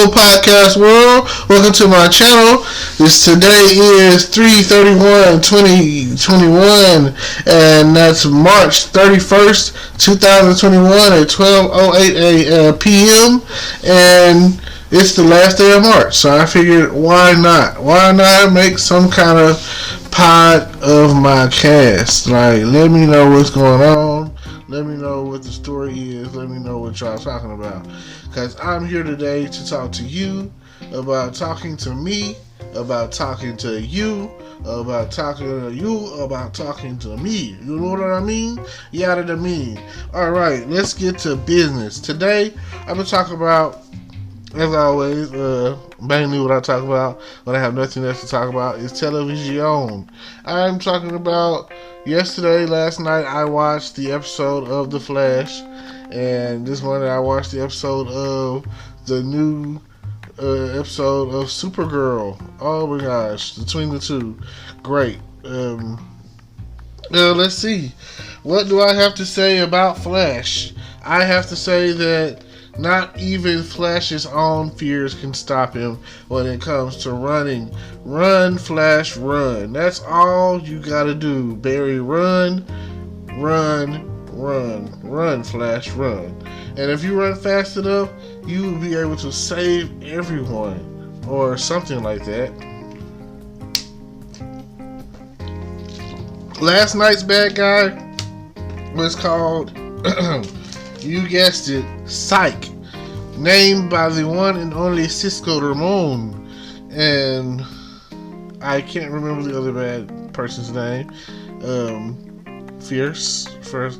Hello, podcast world. Welcome to my channel. Today is 3/31/2021, and that's March 31st, 2021 at 12:08 p.m. And it's the last day of March, so I figured, why not? Why not make some kind of pod of my cast? Like, let me know what's going on. Let me know what the story is. Let me know what y'all talking about. Because I'm here today to talk to you about talking to me, about talking to you, about talking to you, about talking to me. You know what I mean? Yada the mean. Alright, let's get to business. Today, I'm going to talk about, as always, mainly what I talk about when I have nothing else to talk about is television. I'm talking about last night, I watched the episode of The Flash, and this morning I watched the episode of the new episode of Supergirl. Oh my gosh, between the two, great. Let's see. What do I have to say about Flash? I have to say that not even Flash's own fears can stop him when it comes to running. Run, Flash, run. That's all you gotta do. Barry, run, Flash, run. And if you run fast enough, you will be able to save everyone, or something like that. Last night's bad guy was called you guessed it, Psych, named by the one and only Cisco Ramon, and I can't remember the other bad person's name, Farce, or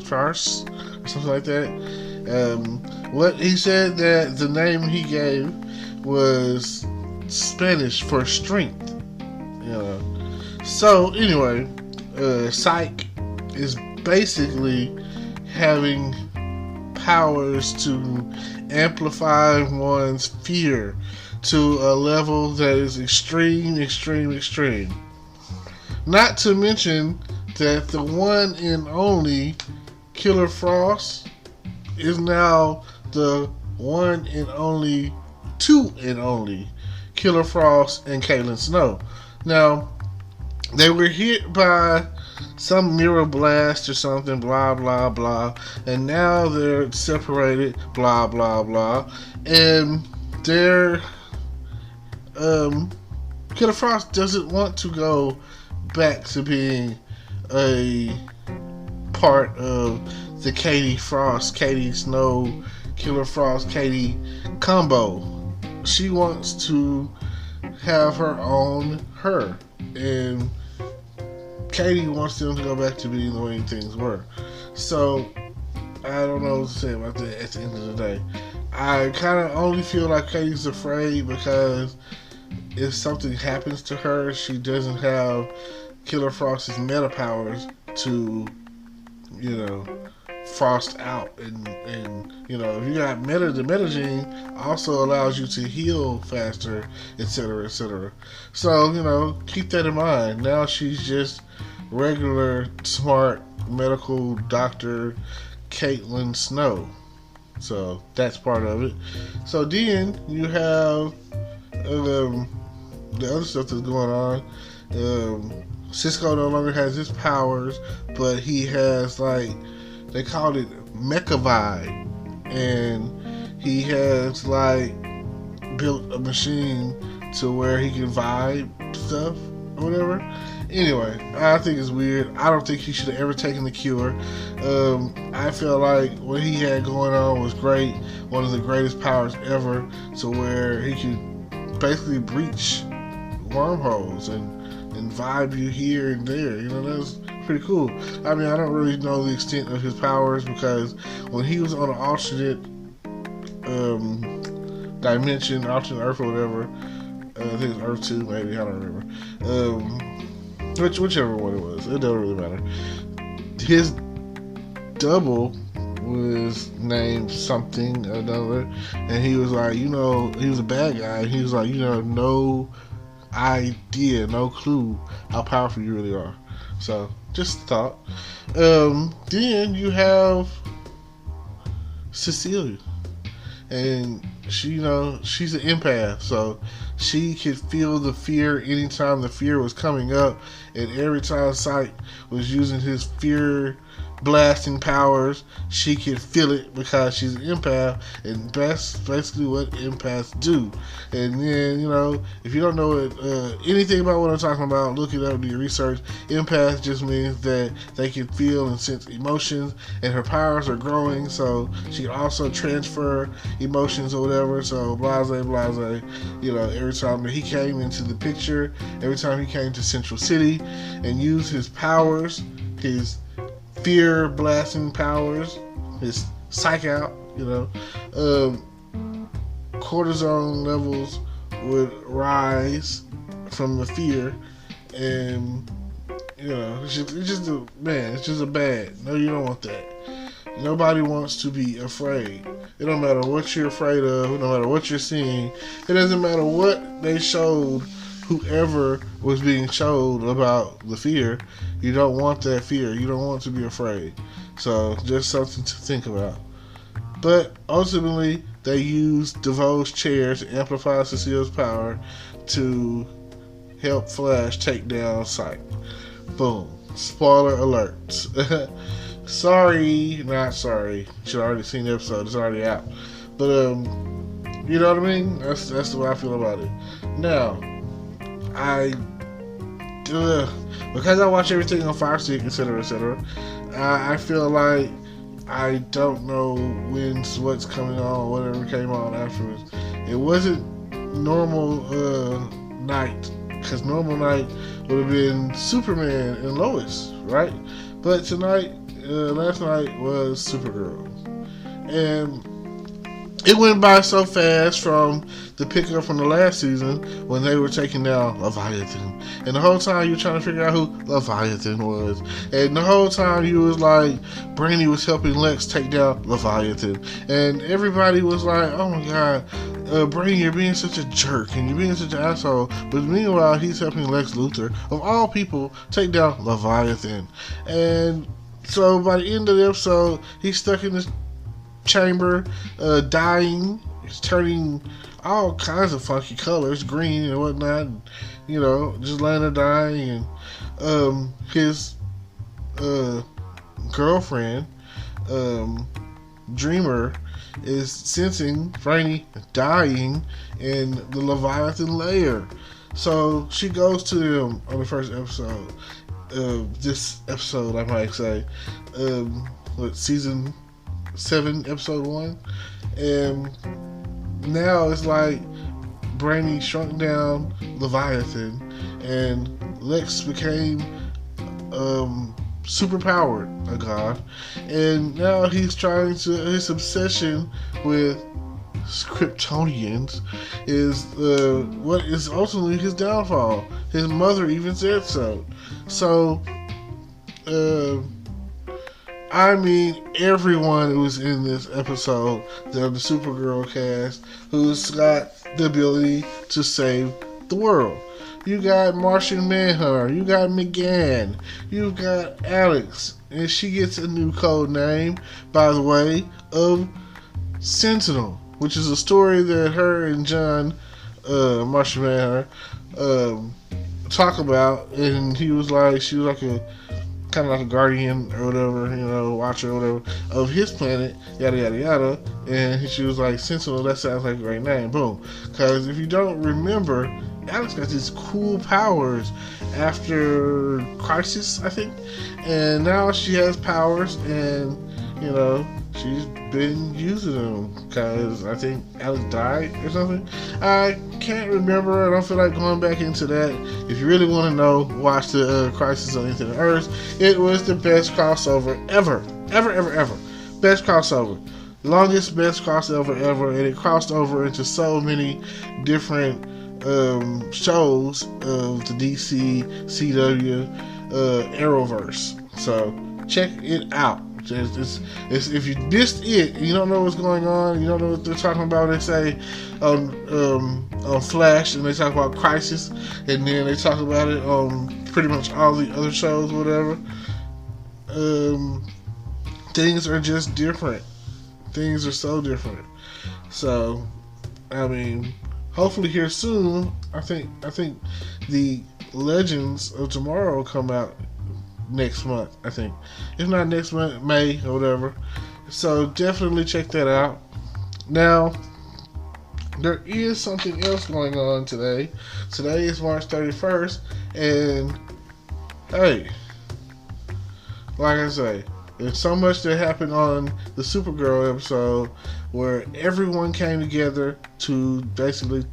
something like that. What he said that the name he gave was Spanish for strength, you know. So anyway, Psych is basically having powers to amplify one's fear to a level that is extreme. Not to mention that the one and only Killer Frost is now the one and only, two and only Killer Frost and Caitlin Snow. Now, they were hit by some mirror blast or something, blah blah blah, and now they're separated, blah blah blah, and they're Killer Frost doesn't want to go back to being a part of the Katie Snow, Killer Frost, Katie combo. She wants to have her own her, and Katie wants them to go back to being the way things were. So, I don't know what to say about that at the end of the day. I kind of only feel like Katie's afraid because if something happens to her, she doesn't have Killer Frost's meta powers to, frost out. And if you got the meta gene also allows you to heal faster, etc., etc. So, keep that in mind. Now she's just regular, smart, medical doctor Caitlin Snow. So that's part of it. So then you have the other stuff that's going on. Cisco no longer has his powers, but he has, they called it Mecha Vibe, and he has built a machine to where he can vibe stuff or whatever. Anyway, I think it's weird. I don't think he should have ever taken the cure. I feel like what he had going on was great. One of the greatest powers ever, to where he could basically breach wormholes and vibe you here and there. That's pretty cool. I mean, I don't really know the extent of his powers, because when he was on an alternate dimension, alternate Earth or whatever, I think it's Earth 2 maybe, I don't remember. Whichever one it was, it doesn't really matter. His double was named something or another, and he was like, he was a bad guy, and he was like, no idea, no clue how powerful you really are. So, just a thought. Then you have Cecilia, and she's an empath, so she could feel the fear anytime the fear was coming up, and every time Sight was using his fear blasting powers, she could feel it because she's an empath, and that's basically what empaths do. And then, if you don't know anything about what I'm talking about, look it up, do your research. Empath just means that they can feel and sense emotions, and her powers are growing, so she can also transfer emotions or whatever. So blase, every time that he came into the picture, every time he came to Central City and used his powers, his fear blasting powers, his psych out, cortisone levels would rise from the fear, and it's just a bad. No, you don't want that. Nobody wants to be afraid. It don't matter what you're afraid of. It don't matter what you're seeing. It doesn't matter what they showed. Whoever was being showed about the fear, you don't want that fear. You don't want to be afraid. So just something to think about. But ultimately, they used DeVoe's chair to amplify Cecile's power to help Flash take down Sight. Boom. Spoiler alert. Sorry, not sorry. You should have already seen the episode. It's already out. But you know what I mean? That's the way I feel about it. Now, because I watch everything on Firestick, etc., I feel like I don't know what's coming on, whatever came on afterwards. It wasn't normal night, because normal night would have been Superman and Lois, right? But tonight, last night was Supergirl, and it went by so fast from the pickup from the last season when they were taking down Leviathan. And the whole time you were trying to figure out who Leviathan was. And the whole time you was like, Brainy was helping Lex take down Leviathan. And everybody was like, oh my God, Brainy, you're being such a jerk and you're being such an asshole. But meanwhile, he's helping Lex Luthor, of all people, take down Leviathan. And so by the end of the episode, he's stuck in this chamber, dying. He's turning all kinds of funky colors, green and whatnot, and, just laying there dying. And his girlfriend, Dreamer, is sensing Brainy dying in the Leviathan lair. So she goes to him on the first episode. This episode, I might say, season 7, episode 1, and now it's like Brainy shrunk down Leviathan, and Lex became super powered, a god, and now he's trying to. His obsession with Kryptonians is what is ultimately his downfall. His mother even said so. So, I mean, everyone who's in this episode, the Supergirl cast, who's got the ability to save the world. You got Martian Manhunter, you got McGann, you've got Alex, and she gets a new code name, by the way, of Sentinel, which is a story that her and John, Martian Manhunter, talk about, and she was like a kind of like a guardian or whatever, watcher or whatever of his planet, yada yada yada. And she was like, Sentinel, that sounds like a great name. Boom. Because if you don't remember, Alex got these cool powers after Crisis, I think, and now she has powers, and she's been using them because I think Alex died or something. I can't remember. I don't feel like going back into that. If you really want to know, watch the Crisis on Infinite Earths. It was the best crossover ever. Best crossover. Longest best crossover ever. And it crossed over into so many different shows of the DC, CW, Arrowverse. So check it out. It's, if you missed it, you don't know what's going on, you don't know what they're talking about. They say on Flash, and they talk about Crisis, and then they talk about it on pretty much all the other shows, whatever. Things are just different. Things are so different. So I mean, hopefully here soon. I think the Legends of Tomorrow will come out next month. I think, if not next month, May or whatever. So definitely check that out. Now, there is something else going on today. Today is March 31st, and hey, like I say, there's so much that happened on the Supergirl episode where everyone came together to basically,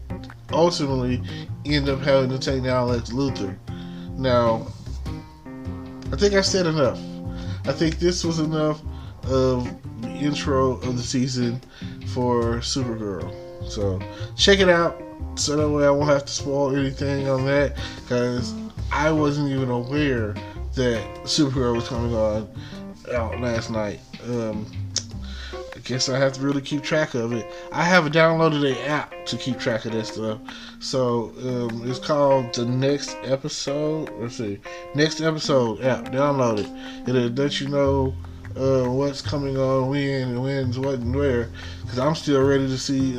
ultimately, end up having to take down Lex Luthor. Now, I think I said enough. I think this was enough of the intro of the season for Supergirl. So check it out, so that way I won't have to spoil anything on that, because I wasn't even aware that Supergirl was coming on out last night. I guess I have to really keep track of it. I have downloaded an app to keep track of that stuff. So it's called The Next Episode. Let's see, Next Episode app. Download it. It'll let you know what's coming on when and when's what and where. Because I'm still ready to see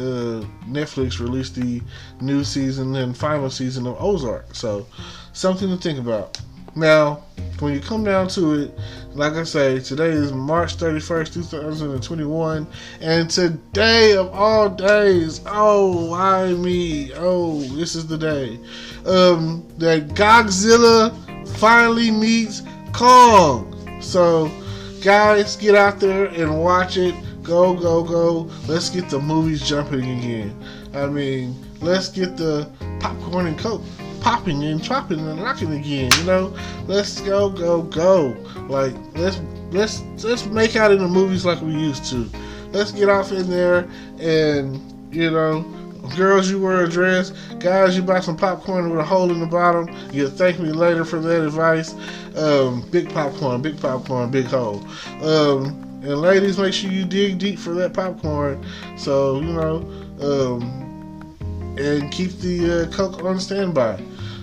Netflix release the new season and final season of Ozark. So something to think about. Now, when you come down to it, like I say, today is March 31st, 2021, and today of all days, oh, why me? Oh, this is the day that Godzilla finally meets Kong. So, guys, get out there and watch it. Go, go, go. Let's get the movies jumping again. I mean, let's get the popcorn and Coke popping and chopping and rocking again, you know. Let's go, go, go. Like, let's make out in the movies like we used to. Let's get off in there and, you know, girls, you wear a dress. Guys, you buy some popcorn with a hole in the bottom. You'll thank me later for that advice. Big popcorn, big hole. And ladies, make sure you dig deep for that popcorn. So, you know, and keep the Coke on standby.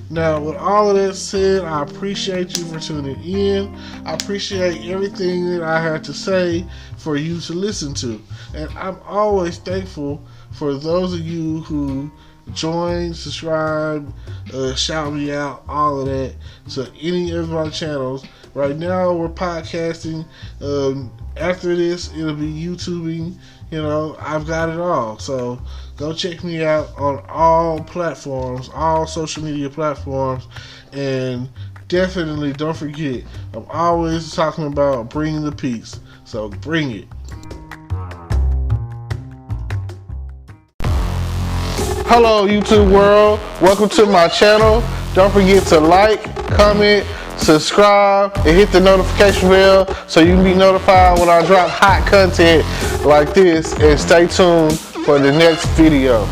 Now, with all of that said, I appreciate you for tuning in. I appreciate everything that I had to say for you to listen to. And I'm always thankful for those of you who join, subscribe, shout me out, all of that, to any of my channels. Right now, we're podcasting. After this, it'll be YouTubing. You know, I've got it all. So go check me out on all platforms, all social media platforms. And definitely don't forget, I'm always talking about bringing the peace. So bring it. Hello, YouTube world. Welcome to my channel. Don't forget to like, comment, subscribe, and hit the notification bell so you can be notified when I drop hot content like this, and stay tuned for the next video.